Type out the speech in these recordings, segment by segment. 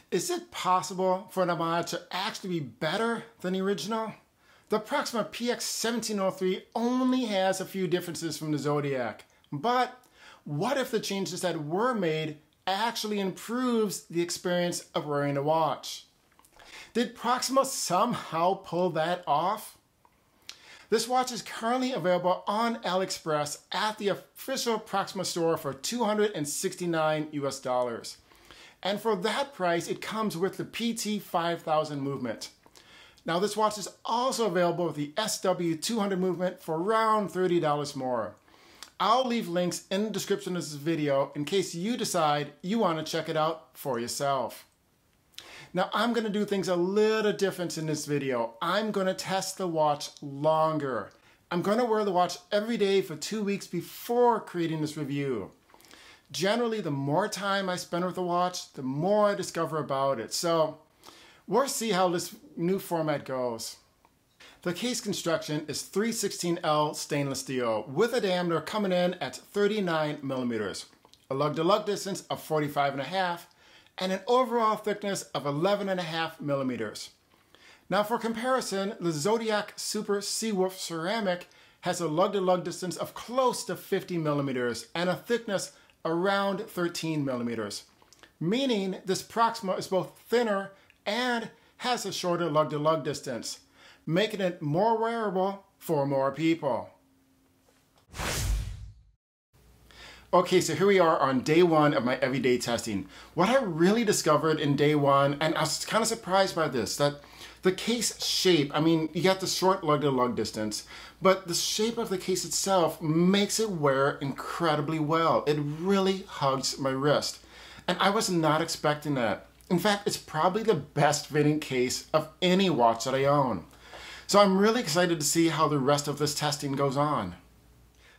Is it possible for an homage to actually be better than the original? The Proxima PX1703 only has a few differences from the Zodiac, but what if the changes that were made actually improves the experience of wearing a watch? Did Proxima somehow pull that off? This watch is currently available on AliExpress at the official Proxima store for $269 US. And for that price, it comes with the PT5000 movement. Now this watch is also available with the SW200 movement for around $30 more. I'll leave links in the description of this video in case you decide you want to check it out for yourself. Now I'm going to do things a little different in this video. I'm going to test the watch longer. I'm going to wear the watch every day for 2 weeks before creating this review. Generally, the more time I spend with the watch, the more I discover about it. So we'll see how this new format goes. The case construction is 316L stainless steel with a diameter coming in at 39 millimeters, a lug-to-lug distance of 45.5, and an overall thickness of 11.5 millimeters. Now for comparison, the Zodiac Super Sea Wolf ceramic has a lug-to-lug distance of close to 50 millimeters and a thickness around 13 millimeters, meaning this Proxima is both thinner and has a shorter lug-to-lug distance, making it more wearable for more people. Okay, so here we are on day one of my everyday testing. What I really discovered in day one, and I was kind of surprised by this, that the case shape, I mean, you got the short lug-to-lug distance, but the shape of the case itself makes it wear incredibly well. It really hugs my wrist. And I was not expecting that. In fact, it's probably the best fitting case of any watch that I own. So I'm really excited to see how the rest of this testing goes on.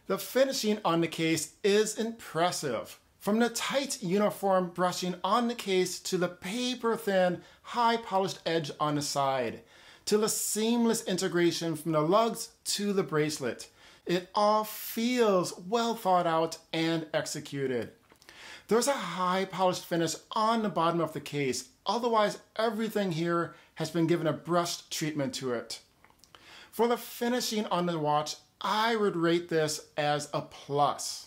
The finishing on the case is impressive. From the tight uniform brushing on the case to the paper-thin, high-polished edge on the side, to the seamless integration from the lugs to the bracelet. It all feels well thought out and executed. There's a high-polished finish on the bottom of the case, otherwise everything here has been given a brushed treatment to it. For the finishing on the watch, I would rate this as a plus.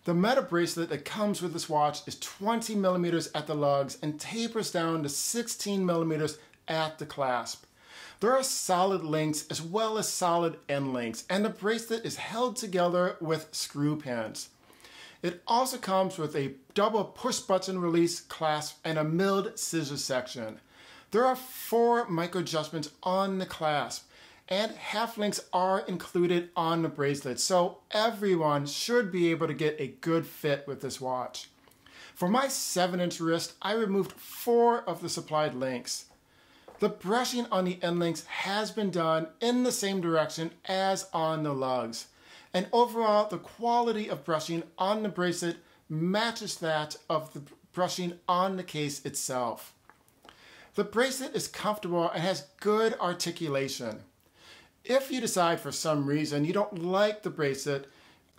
The meta bracelet that comes with this watch is 20 millimeters at the lugs and tapers down to 16 millimeters at the clasp. There are solid links as well as solid end links, and the bracelet is held together with screw pins. It also comes with a double push button release clasp and a milled scissor section. There are 4 micro adjustments on the clasp, and half links are included on the bracelet, so everyone should be able to get a good fit with this watch. For my 7-inch wrist, I removed 4 of the supplied links. The brushing on the end links has been done in the same direction as on the lugs, and overall the quality of brushing on the bracelet matches that of the brushing on the case itself. The bracelet is comfortable and has good articulation. If you decide for some reason you don't like the bracelet,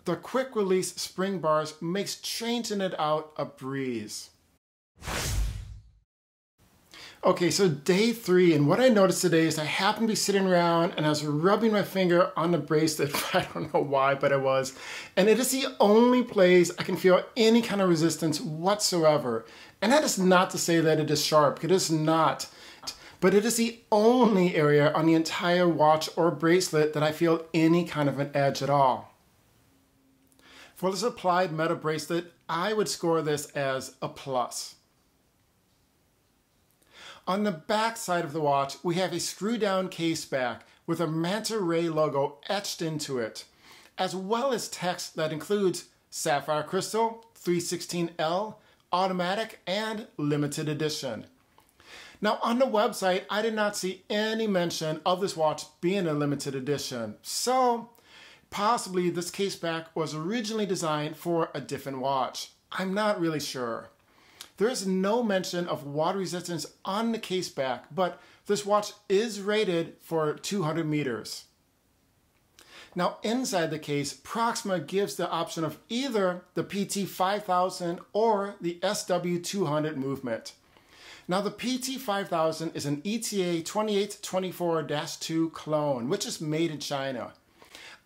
the quick release spring bars makes changing it out a breeze. Okay, so day 3, and what I noticed today is I happened to be sitting around and I was rubbing my finger on the bracelet. I don't know why, but I was. And it is the only place I can feel any kind of resistance whatsoever. And that is not to say that it is sharp, it is not. But it is the only area on the entire watch or bracelet that I feel any kind of an edge at all. For the supplied meta bracelet, I would score this as a plus. On the back side of the watch, we have a screw-down case back with a Manta Ray logo etched into it, as well as text that includes Sapphire Crystal, 316L, Automatic, and Limited Edition. Now on the website, I did not see any mention of this watch being a limited edition, so possibly this case back was originally designed for a different watch. I'm not really sure. There is no mention of water resistance on the case back, but this watch is rated for 200 meters. Now inside the case, Proxima gives the option of either the PT5000 or the SW200 movement. Now the PT5000 is an ETA 2824-2 clone, which is made in China.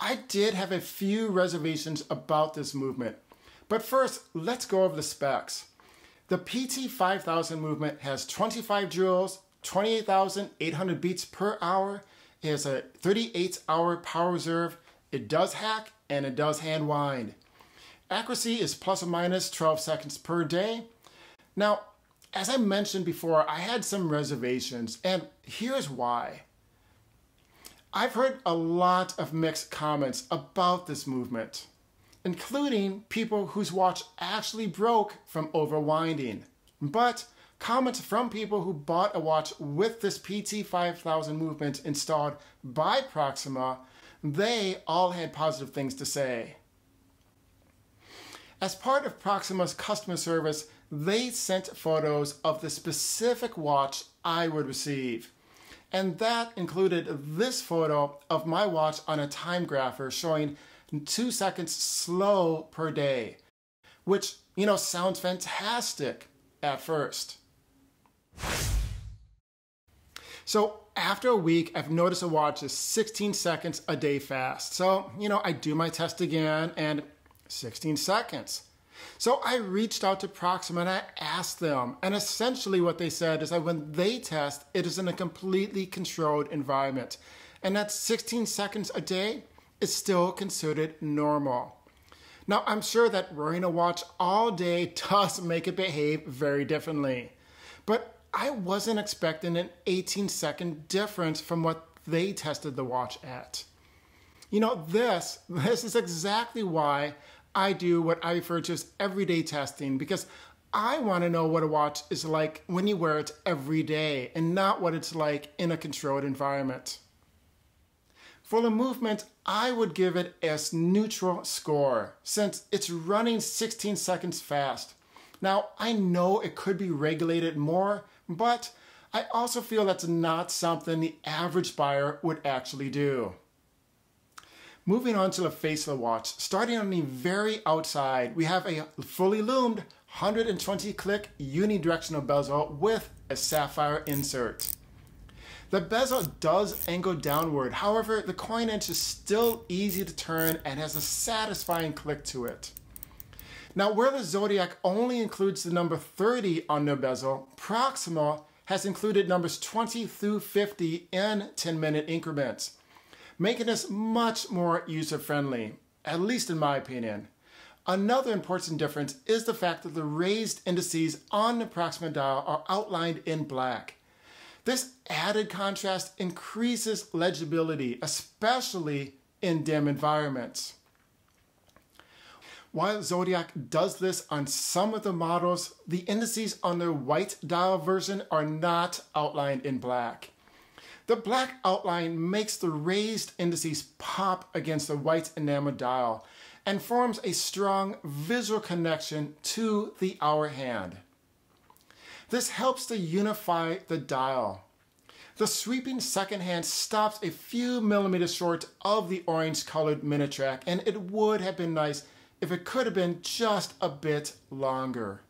I did have a few reservations about this movement, but first let's go over the specs. The PT5000 movement has 25 joules, 28,800 beats per hour. It has a 38-hour power reserve. It does hack and it does hand wind. Accuracy is plus or minus 12 seconds per day. Now, as I mentioned before, I had some reservations, and here's why. I've heard a lot of mixed comments about this movement, including people whose watch actually broke from overwinding. But comments from people who bought a watch with this PT5000 movement installed by Proxima, they all had positive things to say. As part of Proxima's customer service, they sent photos of the specific watch I would receive. And that included this photo of my watch on a time grapher showing 2 seconds slow per day, which, sounds fantastic at first. So after a week, I've noticed a watch is 16 seconds a day fast. So, I do my test again and 16 seconds. So I reached out to Proxima and I asked them, and essentially what they said is that when they test, it is in a completely controlled environment. And that 16 seconds a day is still considered normal. Now, I'm sure that wearing a watch all day does make it behave very differently. But I wasn't expecting an 18-second difference from what they tested the watch at. This is exactly why I do what I refer to as everyday testing, because I want to know what a watch is like when you wear it every day and not what it's like in a controlled environment. For the movement, I would give it a neutral score since it's running 16 seconds fast. Now, I know it could be regulated more, but I also feel that's not something the average buyer would actually do. Moving on to the face of the watch, starting on the very outside, we have a fully loomed 120 click unidirectional bezel with a sapphire insert. The bezel does angle downward, however, the coin edge is still easy to turn and has a satisfying click to it. Now, where the Zodiac only includes the number 30 on their bezel, Proxima has included numbers 20 through 50 in 10-minute increments, making this much more user-friendly, at least in my opinion. Another important difference is the fact that the raised indices on the Proxima dial are outlined in black. This added contrast increases legibility, especially in dim environments. While Zodiac does this on some of the models, the indices on their white dial version are not outlined in black. The black outline makes the raised indices pop against the white enamel dial and forms a strong visual connection to the hour hand. This helps to unify the dial. The sweeping second hand stops a few millimeters short of the orange-colored minute track, and it would have been nice if it could have been just a bit longer.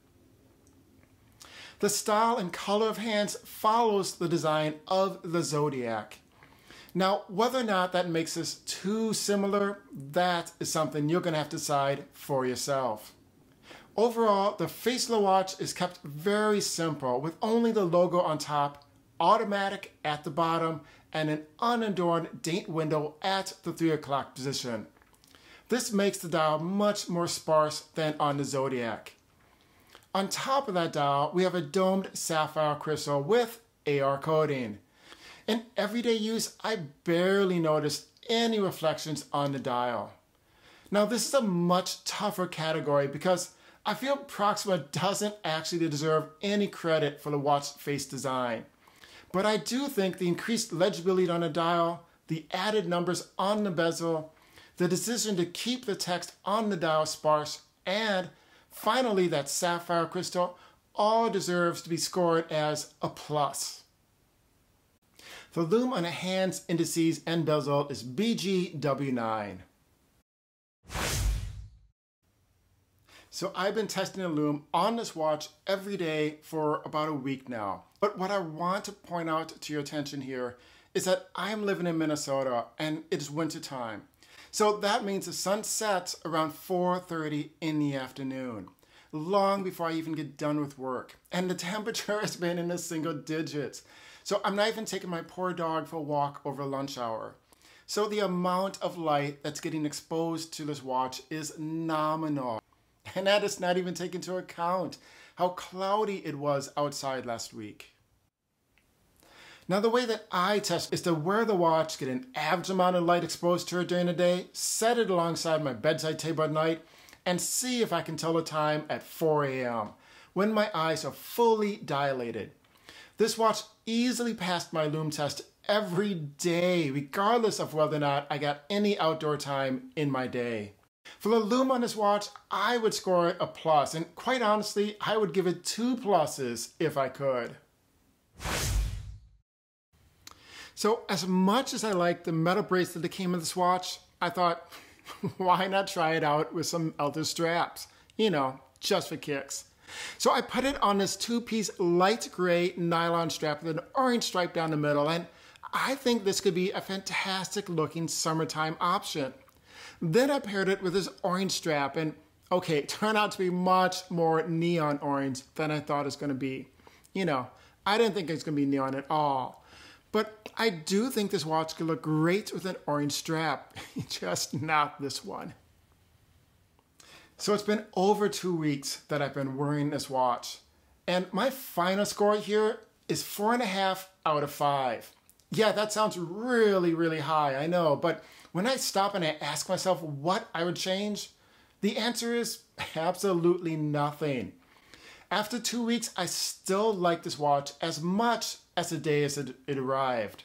The style and color of hands follows the design of the Zodiac. Now, whether or not that makes this too similar, that is something you're going to have to decide for yourself. Overall, the face of the watch is kept very simple, with only the logo on top, automatic at the bottom, and an unadorned date window at the 3 o'clock position. This makes the dial much more sparse than on the Zodiac. On top of that dial, we have a domed sapphire crystal with AR coating. In everyday use, I barely noticed any reflections on the dial. Now, this is a much tougher category because I feel Proxima doesn't actually deserve any credit for the watch face design. But I do think the increased legibility on the dial, the added numbers on the bezel, the decision to keep the text on the dial sparse, and finally that sapphire crystal all deserves to be scored as a plus. The lume on the hands, indices, and bezel is BGW9. So I've been testing the lume on this watch every day for about a week now. But what I want to point out to your attention here is that I'm living in Minnesota and it's winter time. So that means the sun sets around 4:30 in the afternoon, long before I even get done with work. And the temperature has been in the single digits. So I'm not even taking my poor dog for a walk over lunch hour. So the amount of light that's getting exposed to this watch is nominal. And that is not even taking into account how cloudy it was outside last week. Now the way that I test is to wear the watch, get an average amount of light exposed to it during the day, set it alongside my bedside table at night, and see if I can tell the time at 4 a.m. when my eyes are fully dilated. This watch easily passed my lume test every day, regardless of whether or not I got any outdoor time in my day. For the lume on this watch, I would score it a plus, and quite honestly, I would give it 2 pluses if I could. So as much as I like the metal bracelet that came with this watch, I thought, why not try it out with some other straps? You know, just for kicks. So I put it on this 2-piece light gray nylon strap with an orange stripe down the middle, and I think this could be a fantastic looking summertime option. Then I paired it with this orange strap, and okay, it turned out to be much more neon orange than I thought it was going to be. You know, I didn't think it was going to be neon at all. But I do think this watch could look great with an orange strap, just not this one. So it's been over 2 weeks that I've been wearing this watch. And my final score here is 4.5 out of 5. Yeah, that sounds really, really high, I know. But when I stop and I ask myself what I would change, the answer is absolutely nothing. After 2 weeks, I still like this watch as much as the day as it arrived.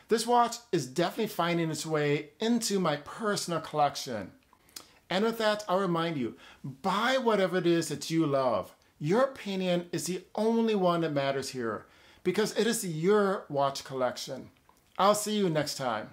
This watch is definitely finding its way into my personal collection. And with that, I'll remind you, buy whatever it is that you love. Your opinion is the only one that matters here because it is your watch collection. I'll see you next time.